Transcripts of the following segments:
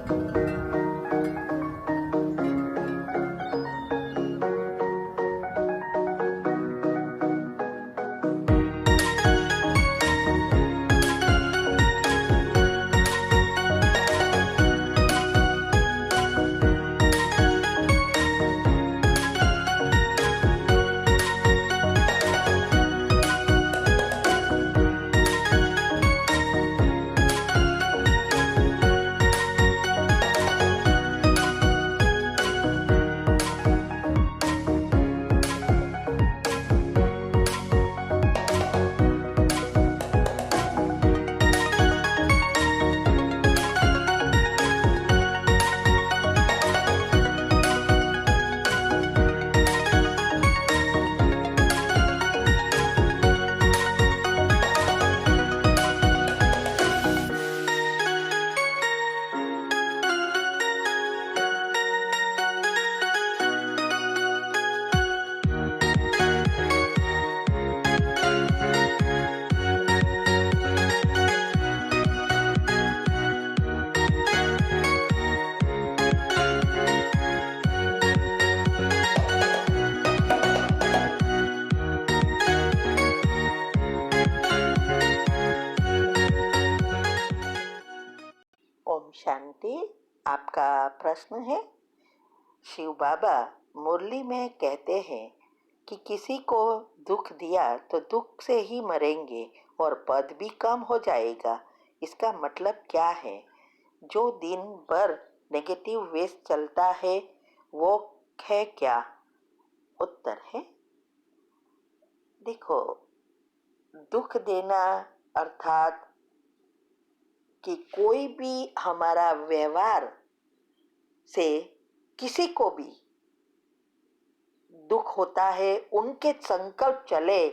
ओम शांति। आपका प्रश्न है, शिव बाबा मुरली में कहते हैं कि किसी को दुख दिया तो दुख से ही मरेंगे और पद भी कम हो जाएगा। इसका मतलब क्या है? जो दिन भर नेगेटिव वेस्ट चलता है वो है क्या? उत्तर है, देखो, दुख देना अर्थात कि कोई भी हमारा व्यवहार से किसी को भी दुख होता है, उनके संकल्प चले,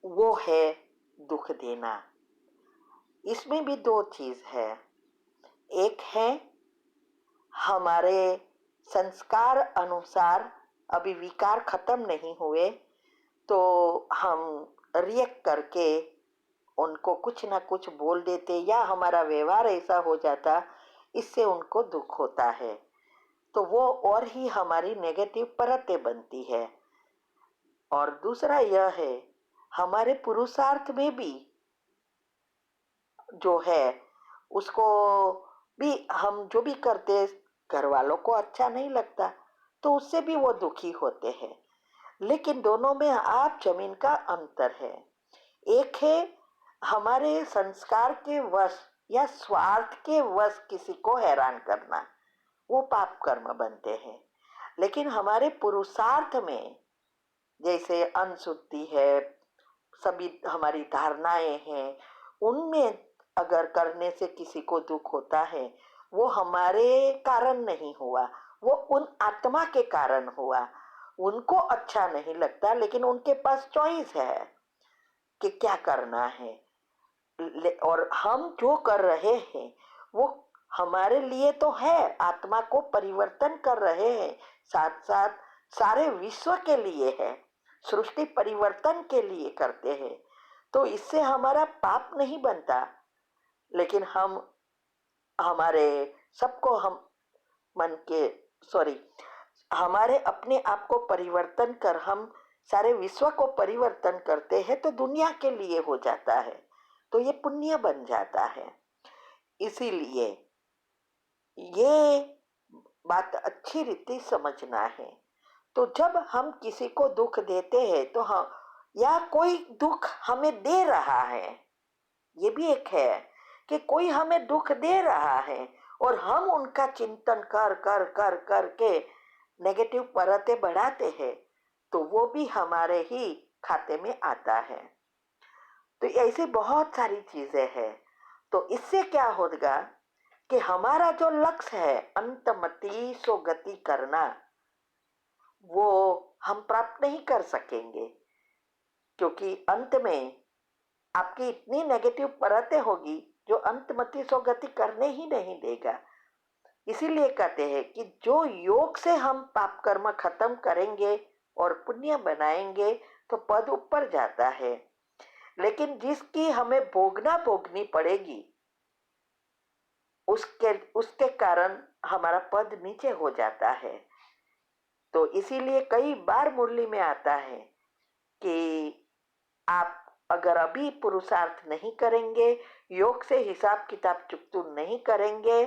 वो है दुख देना। इसमें भी दो चीज है। एक है हमारे संस्कार अनुसार अभी विकार खत्म नहीं हुए तो हम रिएक्ट करके उनको कुछ ना कुछ बोल देते या हमारा व्यवहार ऐसा हो जाता, इससे उनको दुख होता है, तो वो और ही हमारी नेगेटिव परतें बनती है। और दूसरा यह है, हमारे पुरुषार्थ में भी जो है उसको भी हम जो भी करते घर वालों को अच्छा नहीं लगता, तो उससे भी वो दुखी होते हैं। लेकिन दोनों में आप जमीन का अंतर है। एक है हमारे संस्कार के वश या स्वार्थ के वश किसी को हैरान करना, वो पाप कर्म बनते हैं। लेकिन हमारे पुरुषार्थ में जैसे अनशुद्धि है, सभी हमारी धारणाएं हैं, उनमें अगर करने से किसी को दुख होता है, वो हमारे कारण नहीं हुआ, वो उन आत्मा के कारण हुआ। उनको अच्छा नहीं लगता, लेकिन उनके पास चॉइस है कि क्या करना है। और हम जो कर रहे हैं वो हमारे लिए तो है, आत्मा को परिवर्तन कर रहे हैं, साथ साथ सारे विश्व के लिए है, सृष्टि परिवर्तन के लिए करते हैं। तो इससे हमारा पाप नहीं बनता, लेकिन हम हमारे सबको हम मन के हमारे अपने आप को परिवर्तन कर हम सारे विश्व को परिवर्तन करते हैं, तो दुनिया के लिए हो जाता है, तो ये पुण्य बन जाता है। इसीलिए ये बात अच्छी रीति समझना है। तो जब हम किसी को दुख देते हैं तो हम या कोई दुख हमें दे रहा है, ये भी एक है कि कोई हमें दुख दे रहा है और हम उनका चिंतन कर कर कर कर के नेगेटिव परतें बढ़ाते हैं, तो वो भी हमारे ही खाते में आता है। तो ऐसी बहुत सारी चीजें हैं। तो इससे क्या होगा कि हमारा जो लक्ष्य है अंतमति सो गति करना, वो हम प्राप्त नहीं कर सकेंगे, क्योंकि अंत में आपकी इतनी नेगेटिव परतें होगी जो अंतमति सो गति करने ही नहीं देगा। इसीलिए कहते हैं कि जो योग से हम पाप कर्म खत्म करेंगे और पुण्य बनाएंगे तो पद ऊपर जाता है। लेकिन जिसकी हमें भोगनी पड़ेगी, उसके उसके कारण हमारा पद नीचे हो जाता है। तो इसीलिए कई बार मुरली में आता है कि आप अगर अभी पुरुषार्थ नहीं करेंगे, योग से हिसाब किताब चुकतू नहीं करेंगे,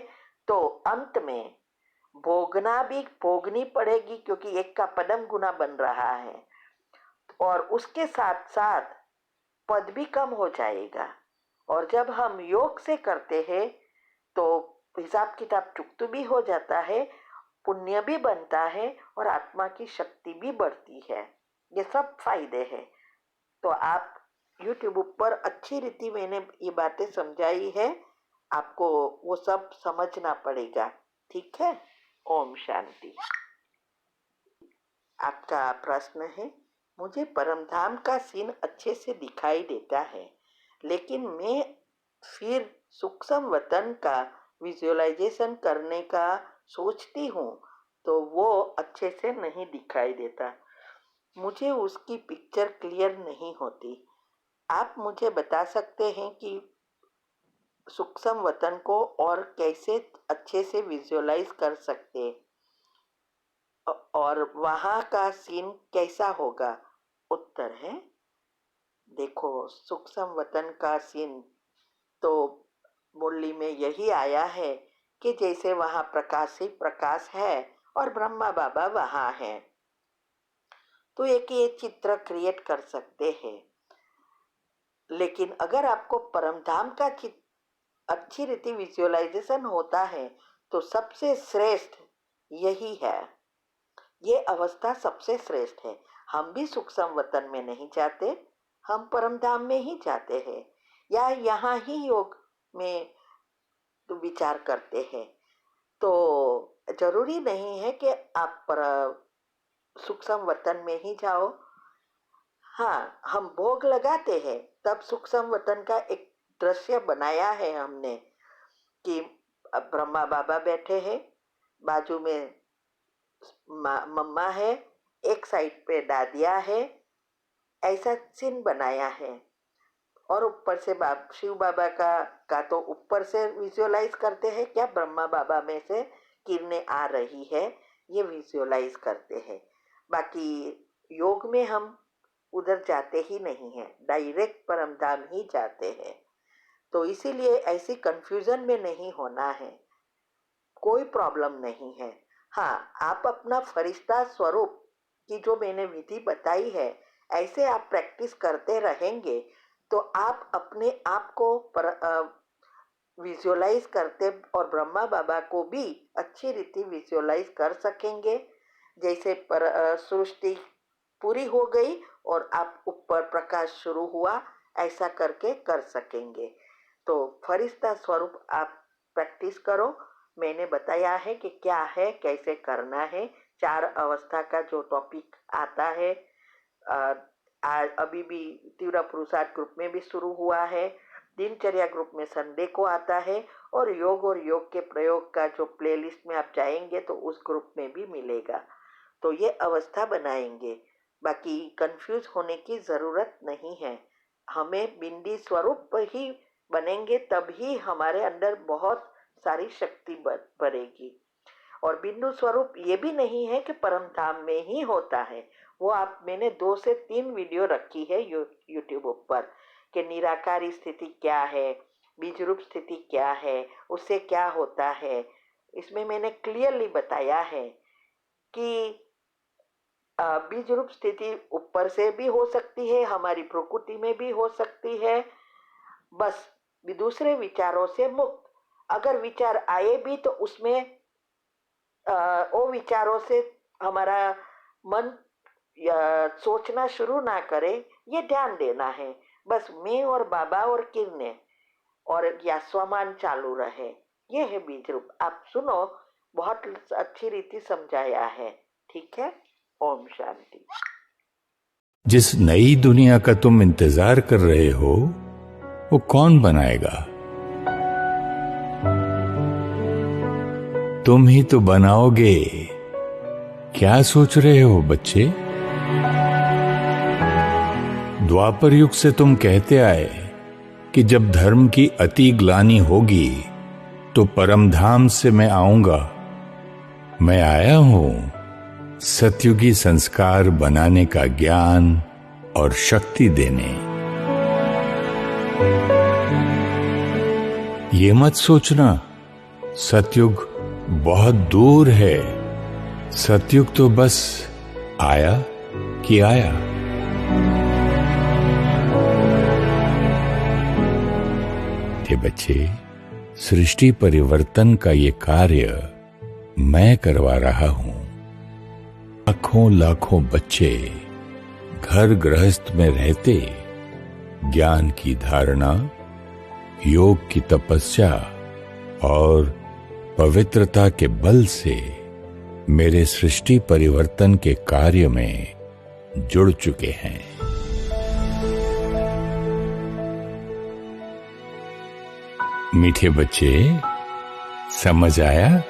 तो अंत में भोगनी पड़ेगी, क्योंकि एक का पदम गुना बन रहा है और उसके साथ साथ पद भी कम हो जाएगा। और जब हम योग से करते हैं तो हिसाब किताब चुकतू भी हो जाता है, पुण्य भी बनता है और आत्मा की शक्ति भी बढ़ती है। ये सब फायदे हैं। तो आप YouTube पर अच्छी रीति मैंने ये बातें समझाई है, आपको वो सब समझना पड़ेगा। ठीक है। ओम शांति। आपका प्रश्न है, मुझे परमधाम का सीन अच्छे से दिखाई देता है, लेकिन मैं फिर सूक्ष्म वतन का विजुअलाइजेशन करने का सोचती हूँ तो वो अच्छे से नहीं दिखाई देता। मुझे उसकी पिक्चर क्लियर नहीं होती। आप मुझे बता सकते हैं कि सूक्ष्म वतन को और कैसे अच्छे से विजुअलाइज कर सकते और वहाँ का सीन कैसा होगा? उत्तर है, देखो, सूक्ष्म वतन का सीन तो मुरली में यही आया है कि जैसे वहाँ प्रकाश ही प्रकाश है और ब्रह्मा बाबा वहाँ है, तो एक ये चित्र क्रिएट कर सकते हैं। लेकिन अगर आपको परमधाम का अच्छी रीति विजुअलाइजेशन होता है तो सबसे श्रेष्ठ यही है। ये अवस्था सबसे श्रेष्ठ है। हम भी सूक्ष्म वतन में नहीं जाते, हम परमधाम में ही जाते हैं या यहाँ ही योग में विचार करते हैं। तो जरूरी नहीं है कि आप सूक्ष्म वतन में ही जाओ। हाँ, हम भोग लगाते हैं तब सूक्ष्म वतन का एक दृश्य बनाया है हमने कि ब्रह्मा बाबा बैठे हैं, बाजू में मम्मा है, एक साइड पे दादिया है, ऐसा सीन बनाया है। और ऊपर से शिव बाबा का तो ऊपर से विजुअलाइज करते हैं, क्या ब्रह्मा बाबा में से किरणें आ रही है, ये विजुअलाइज करते हैं। बाकी योग में हम उधर जाते ही नहीं है, डायरेक्ट परमधाम ही जाते हैं। तो इसीलिए ऐसी कंफ्यूजन में नहीं होना है, कोई प्रॉब्लम नहीं है। हाँ, आप अपना फरिश्ता स्वरूप की जो मैंने विधि बताई है, ऐसे आप प्रैक्टिस करते रहेंगे तो आप अपने आप को विजुअलाइज करते और ब्रह्मा बाबा को भी अच्छी रीति विजुअलाइज कर सकेंगे। जैसे सृष्टि पूरी हो गई और आप ऊपर प्रकाश शुरू हुआ, ऐसा करके कर सकेंगे। तो फरिश्ता स्वरूप आप प्रैक्टिस करो। मैंने बताया है कि क्या है, कैसे करना है। 4 अवस्था का जो टॉपिक आता है अभी भी तीव्र पुरुषार्थ ग्रुप में भी शुरू हुआ है, दिनचर्या ग्रुप में संडे को आता है और योग के प्रयोग का जो प्लेलिस्ट में आप जाएंगे तो उस ग्रुप में भी मिलेगा। तो ये अवस्था बनाएंगे, बाकी कंफ्यूज होने की ज़रूरत नहीं है। हमें बिंदी स्वरूप ही बनेंगे तभी हमारे अंदर बहुत सारी शक्ति बढ़ेगी। और बिंदु स्वरूप ये भी नहीं है कि परमधाम में ही होता है। वो मैंने 2 से 3 वीडियो रखी है यूट्यूब पर कि निराकारी स्थिति क्या है, बीज रूप स्थिति क्या है, उससे क्या होता है। इसमें मैंने क्लियरली बताया है कि बीज रूप स्थिति ऊपर से भी हो सकती है, हमारी प्रकृति में भी हो सकती है, बस दूसरे विचारों से मुक्त। अगर विचार आए भी तो उसमें वो विचारों से हमारा मन सोचना शुरू ना करे, ये ध्यान देना है। बस मैं और बाबा और किरणें और या स्वमान चालू रहे, ये है बीज रूप। आप सुनो, बहुत अच्छी रीति समझाया है। ठीक है। ओम शांति। जिस नई दुनिया का तुम इंतजार कर रहे हो वो कौन बनाएगा? तुम ही तो बनाओगे। क्या सोच रहे हो बच्चे? द्वापर युग से तुम कहते आए कि जब धर्म की अति ग्लानि होगी तो परमधाम से मैं आऊंगा। मैं आया हूं सतयुगी संस्कार बनाने का ज्ञान और शक्ति देने। ये मत सोचना सतयुग बहुत दूर है। सतयुग तो बस आया कि आया। हे बच्चे, सृष्टि परिवर्तन का ये कार्य मैं करवा रहा हूं। लाखों लाखों बच्चे घर गृहस्थ में रहते ज्ञान की धारणा, योग की तपस्या और पवित्रता के बल से मेरे सृष्टि परिवर्तन के कार्य में जुड़ चुके हैं। मीठे बच्चे, समझ आया?